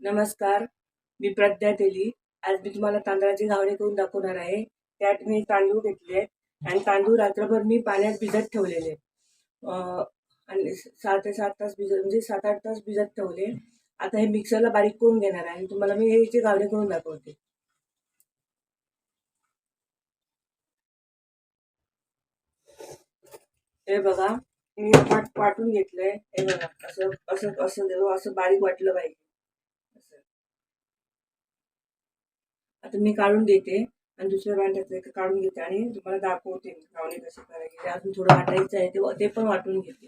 नमस्कार, मी प्रज्ञा तेली. आज मी तुम्हाला तांदळाची घावणे करून दाखवणार आहे. त्यात मी तांदूळ घेतले आणि तांदूळ रात्रभर मी पाण्यात भिजत ठेवलेले. आणि 6 ते 7 तास भिजत म्हणजे 7-8 तास भिजत ठेवले. आता हे मिक्सरला बारीक करून घेणार आहे आणि तुम्हाला मी हे घावणे करून दाखवते. हे बघा, मी वाटून घेतलंय. हे बघा, असं असं असं असं बारीक वाटलं पाहिजे. आता मी काढून देते आणि दुसऱ्या भांड्यात काढून घेते आणि तुम्हाला दाखवते घावणे कसे करायचे. अजून थोडं वाटायचं आहे ते पण वाटून घेते.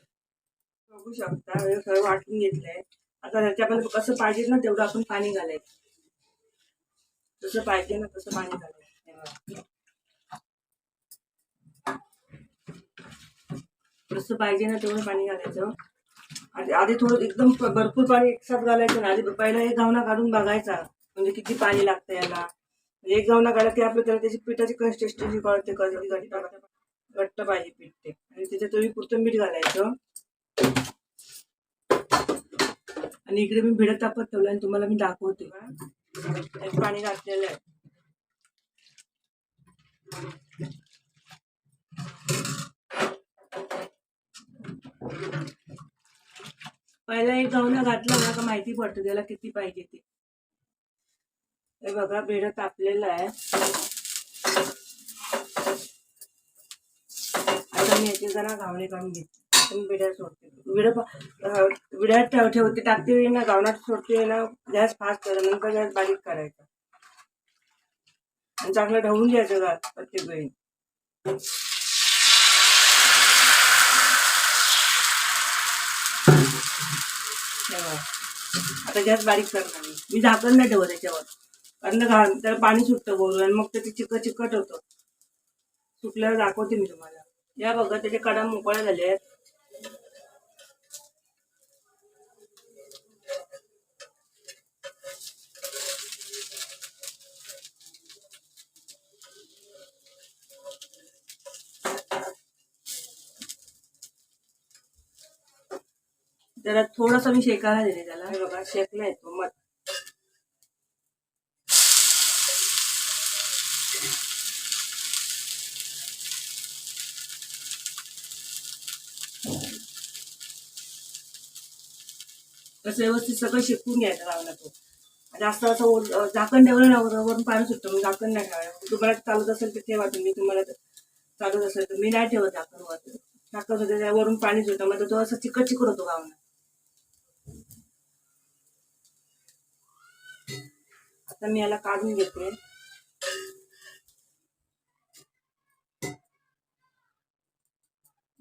बघू शकता, हे सगळं वाटून घेतलंय. आता त्याच्यामध्ये कसं पाहिजे ना तेवढं आपण पाणी घालायचं. जसं पाहिजे ना तसं पाणी घालायचं. जसं पाहिजे ना तेवढं पाणी घालायचं. आधी थोडं एकदम भरपूर पाणी एकसाथ घालायचं ना. आधी पहिला एक घावना काढून बघायचा म्हणजे किती पाणी लागतं याला. एक घावना काढला की आपल्याला त्याची पिठाची कन्सिस्टन्सी कळते. कधी घट्ट पाहिजे पीठ ते. आणि त्याच्यात तुम्ही पुरतं मीठ घालायचं. आणि इकडे मी भिडत तापत ठेवलं आणि तुम्हाला मी दाखवते. पाणी घातलेलं आहे. पहिला एक घावना घातला ना का माहिती पडतं त्याला किती पाहिजे ते. हे बघा, भिडत तापलेलं आहे. आता मी याचे जरा घावणे काढून घेते. भिड्यात सोडते. भिड्यात ठेवते, टाकते वेळी ना घावणात सोडते ना गॅस फास्ट करा, नंतर गॅस बारीक करायचा आणि चांगलं ढवून घ्यायचं गॅस प्रत्येक वेळी. आता गॅस बारीक करणार मी झाकण नाही ठेवत त्याच्यावर, कारण त्याला पाणी सुटतं बोलून आणि मग ते चिकट होतं. सुकल्यावर दाखवते मी तुम्हाला. या बघा, त्याचे कडा मोकळ्या झाले आहेत. त्याला थोडासा मी शेकायला दिले त्याला. हे बघा, शेकला येतो मग. कसं व्यवस्थित सगळं शेकून घ्यायचं लावला तो. जास्त असं झाकण ठेवलं ना वरून पाणी सुटतं. मग झाकण नाही ठेवायला. तुम्हाला चालत असेल तर ठेवा तुम्ही. तुम्हाला चालत असेल तर मी नाही ठेवत झाकण वर. झाकण होते वरून पाणी सुटतं मग तो असं चिकट होतो गावना. आता मी याला काढून घेते.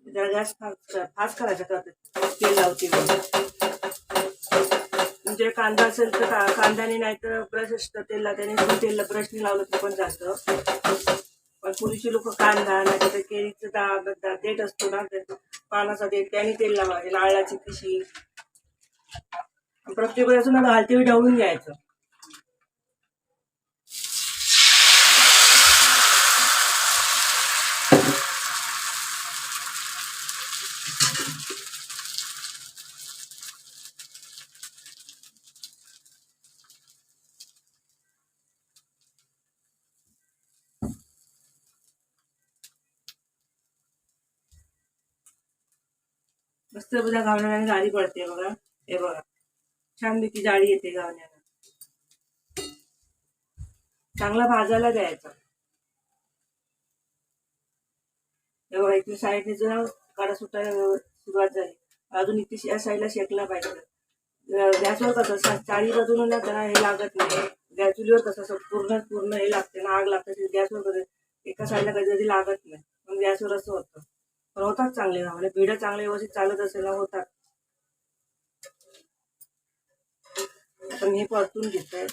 जरा गॅस फास्ट करायचा. तेल लावते. म्हणजे कांदा असेल तर कांद्याने, नाही तर ब्रश असतं तेल त्याने ब्रशने लावलं तर पण जातं. पण पुरुषी लोक कांदा नाही तर केळीचं देठ असतो ना, पानाचा देठ, त्याने तेल लावायचे. नारळाची पिशी प्रत्येक वेळेस ना घालते वेळी ढवळून घ्यायचं. मस्त बघा, घावण्याने जाळी पडते बघा. हे बघा, छान ती जाळी येते घावण्याला. चांगला भाजायला द्यायचा. हे बघा, इथे साईडने जर काढा सुटायला सुरुवात झाली. अजून इथे या साईडला शेकला पाहिजे. गॅसवर कसं चारी बाजून ना त्याला हे लागत नाही. गॅस चुलीवर कसं पूर्ण पूर्ण हे लागते ना, आग लागते. गॅसवर कसं एका साईडला कधी कधी लागत नाही. पण गॅसवर असं होतं. पण होतात चांगले घावणे. भिडं चांगले व्यवस्थित चालत असेल ना होतात. आता मी हे परतून घेत आहे.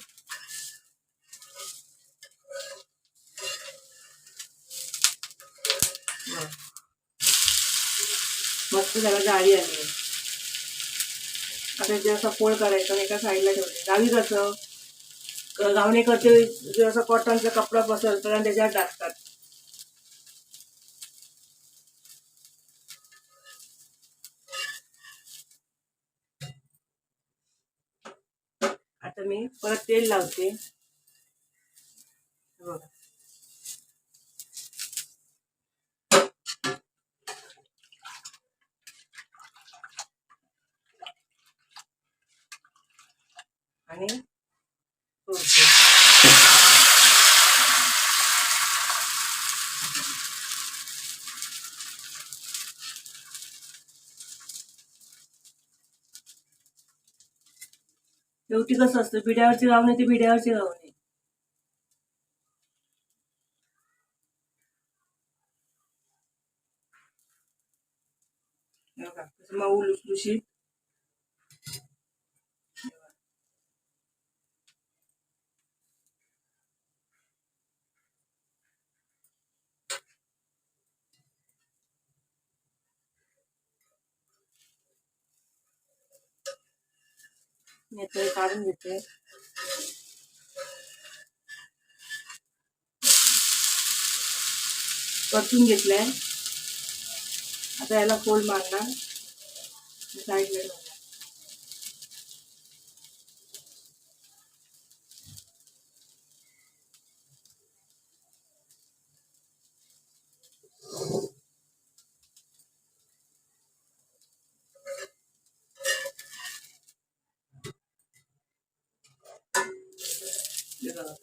मस्त त्याला जाळी आली. आता ते असं फोल्ड करायचं आणि एका साईडला ठेवते. गावी कसं घावणे करते असं कॉटनचा कपडा पसरतात आणि त्याच्यात टाकतात. आता आता मी परत तेल लावते. बघा. आणि सोडते. शेवटी कसं असतं, बिड्यावरची गावणे ते बिड्यावरची गावणे. बघा कसं मऊ लुसलुशीत. मी आता हे काढून घेते. परतून घेतलंय. आता याला फोल्ड मारणार, साईडला ठेवणार. हे बघा.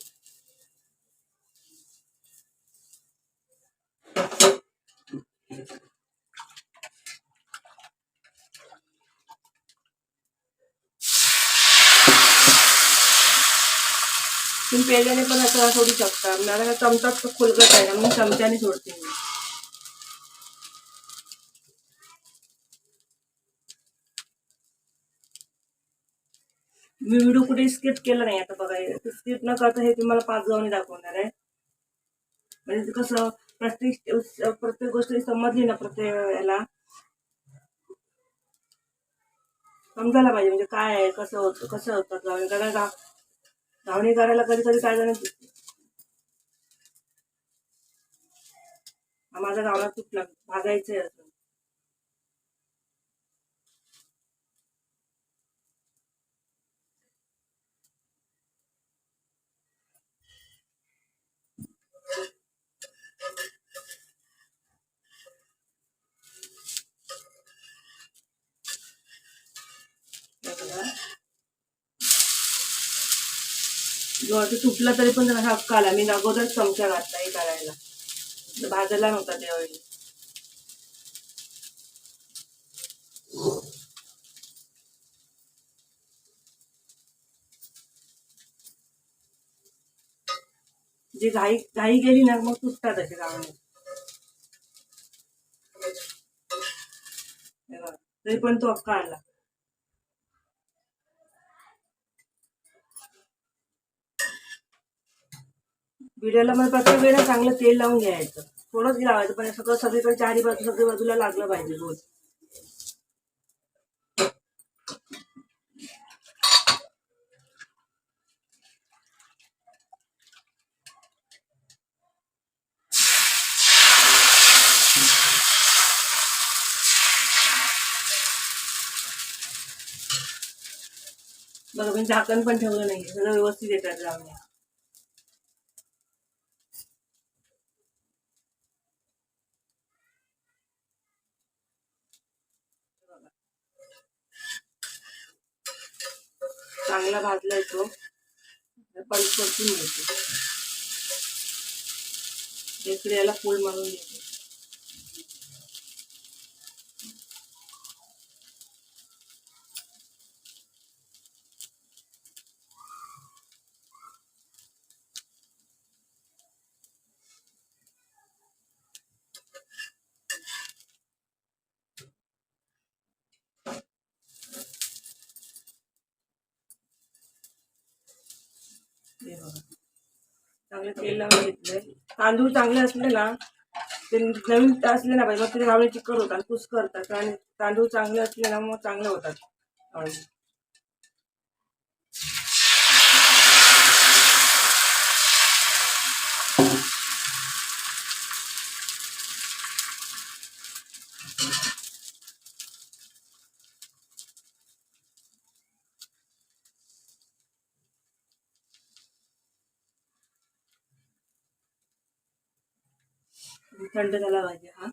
तुम्ही पेल्याने पण असं सोडू शकता. मला चमचाच खोलगट आहे ना, म्हणून चमच्याने सोडते मी. मी व्हिडिओ कुठे स्किप केला नाही. आता बघा, स्किप न करता हे तुम्हाला 5 गावने दाखवणार आहे. म्हणजे कसं प्रत्येक गोष्ट समजली ना, प्रत्येक याला समजायला पाहिजे म्हणजे काय आहे, कसं होतं गावणे. कारण गावणे करायला कधी कधी काय जण माझा गावना तुटला, भाजायचंय असं. ते तुटलं तरी पण त्याला हक्क आला. मी अगोदर चमचा घातला हे करायला, भाजायला नव्हता त्यावेळी. जे घाई घाई गेली ना, मग तुटतात असे गावणे. तरी पण तो हक्क आला. बिड्याला मग प्रत्येक वेळेला चांगलं तेल लावून घ्यायचं. थोडंच लावायचं, पण सगळं सगळीकडे चारी बाजू सगळी बाजूला लागलं पाहिजे रोज. बघा, मी झाकण पण ठेवलं नाही, सगळं व्यवस्थित येतात लावण्या. चांगला भाजला येतो, परतून घेतो. इकडे याला फूल मारून घेतो. चांगले तेल लावून घेतलंय. तांदूळ चांगले असले ना, ते नवीन असले ना पाहिजे, मग ते गावणे चिकट होतात, कुस करतात. आणि तांदूळ चांगले असले ना, मग चांगले होतात गावणे. थंड झाला पाहिजे हा.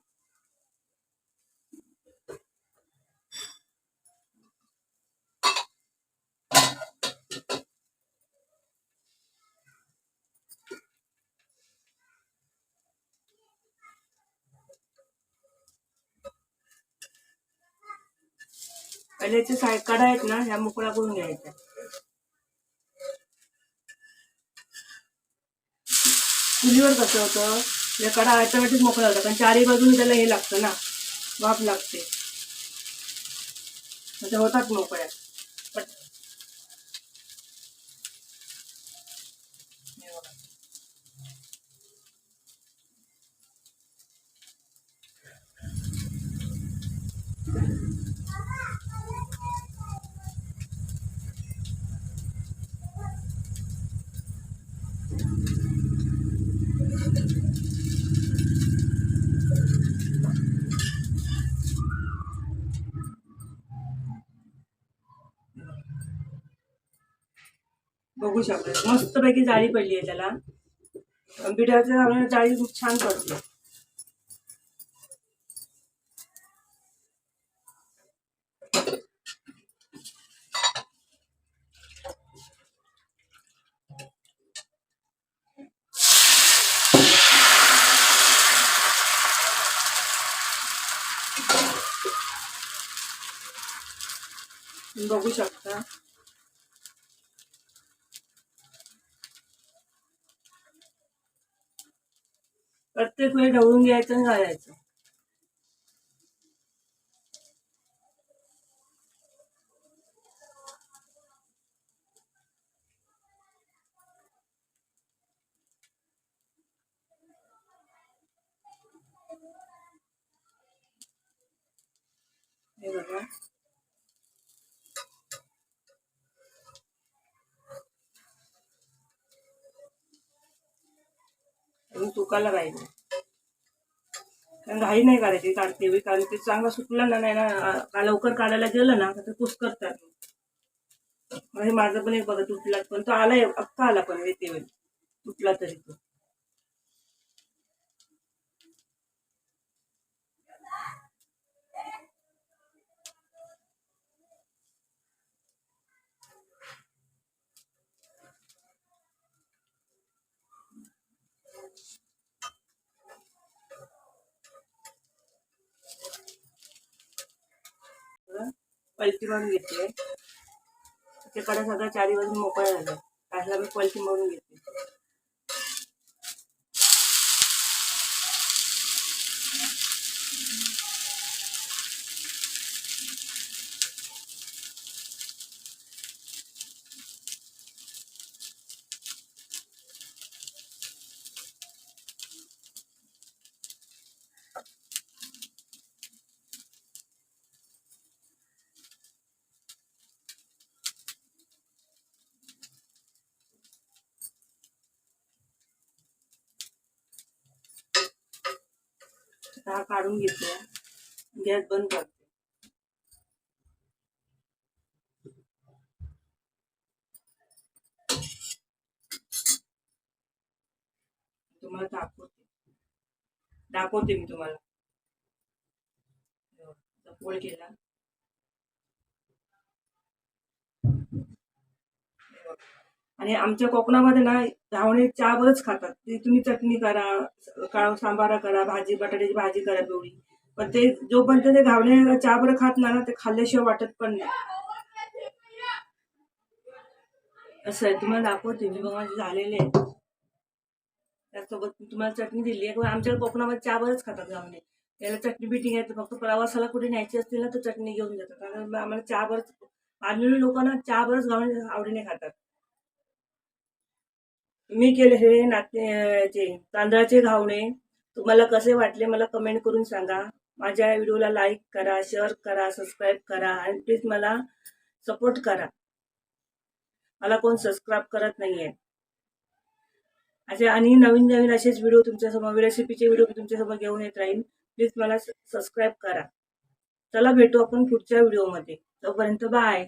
पहिल्याचे साईड कडा आहेत ना ह्या मोकळ्या करून घ्यायच्या. चुलीवर कसं होतं या कडा ऑटोमॅटिक मोकळा होता कारण चारही बाजूने त्याला हे लागतं ना, वाफ लागते, म्हणजे होतात मोकळ्या. बघू शकता मस्तपैकी जाळी पडली आहे त्याला. बिडाच्या जाळी खूप छान पडते. बघू शकता प्रत्येक वेळी ढवळून घ्यायचं आणि घालायचं. हे बघा सुकायला पाहिजे कारण घाई नाही करायची काढते वेळी, कारण ते चांगलं सुकलं ना नाही ना लवकर काढायला गेलं ना तर कुस करतात. म्हणजे माझं पण एक बघा तुटला, पण तो आलाय अख्खा आला पण येते वेळी तुटला तरी तो. पलटी मारून घेते त्याच्याकडे सगळं चारी बाजून मोकळ्या झालं त्याला मी पलटी मारून घेते. हा काढून घेतला, गॅस बंद करते. तुम्हाला दाखवते मी तुम्हाला. पोळ केला आणि आमच्या कोकणामध्ये ना घावणे चहावरच खातात. ते तुम्ही चटणी करा, सांबारा करा, भाजी बटाट्याची भाजी करा पिवळी, पण ते जोपर्यंत ते घावणे चहावर खात ना ते खाल्ल्याशिवाय वाटत पण नाही. असं आहे, तुम्हाला दाखवते मी. बघा माझे झालेले आहे. त्यासोबत तुम्हाला चटणी दिली आहे. आमच्या कोकणामध्ये चहावरच खातात घावणे. त्याला चटणी बिटी घ्यायचं फक्त प्रवासाला कुठे न्यायची असतील ना तर चटणी घेऊन जातात. कारण आम्हाला चहावरच आलेली लोकांना चहावरच घावणे आवडीने खातात. मी केले हे तांदळाचे घावणे. तुम्हाला कसे वाटले मला कमेंट करून सांगा. माझ्या व्हिडिओला लाईक करा, शेअर करा, सबस्क्राईब करा आणि प्लीज मला सपोर्ट करा. मला कोण सबस्क्राईब करत नाहीये. असे आणि नवीन नवीन असेच व्हिडिओ तुमच्यासमोर, रेसिपीचे व्हिडिओ तुमच्यासमोर घेऊन येत राहीन. प्लीज मला सबस्क्राईब करा. चला भेटू आपण पुढच्या व्हिडिओमध्ये. तोपर्यंत बाय.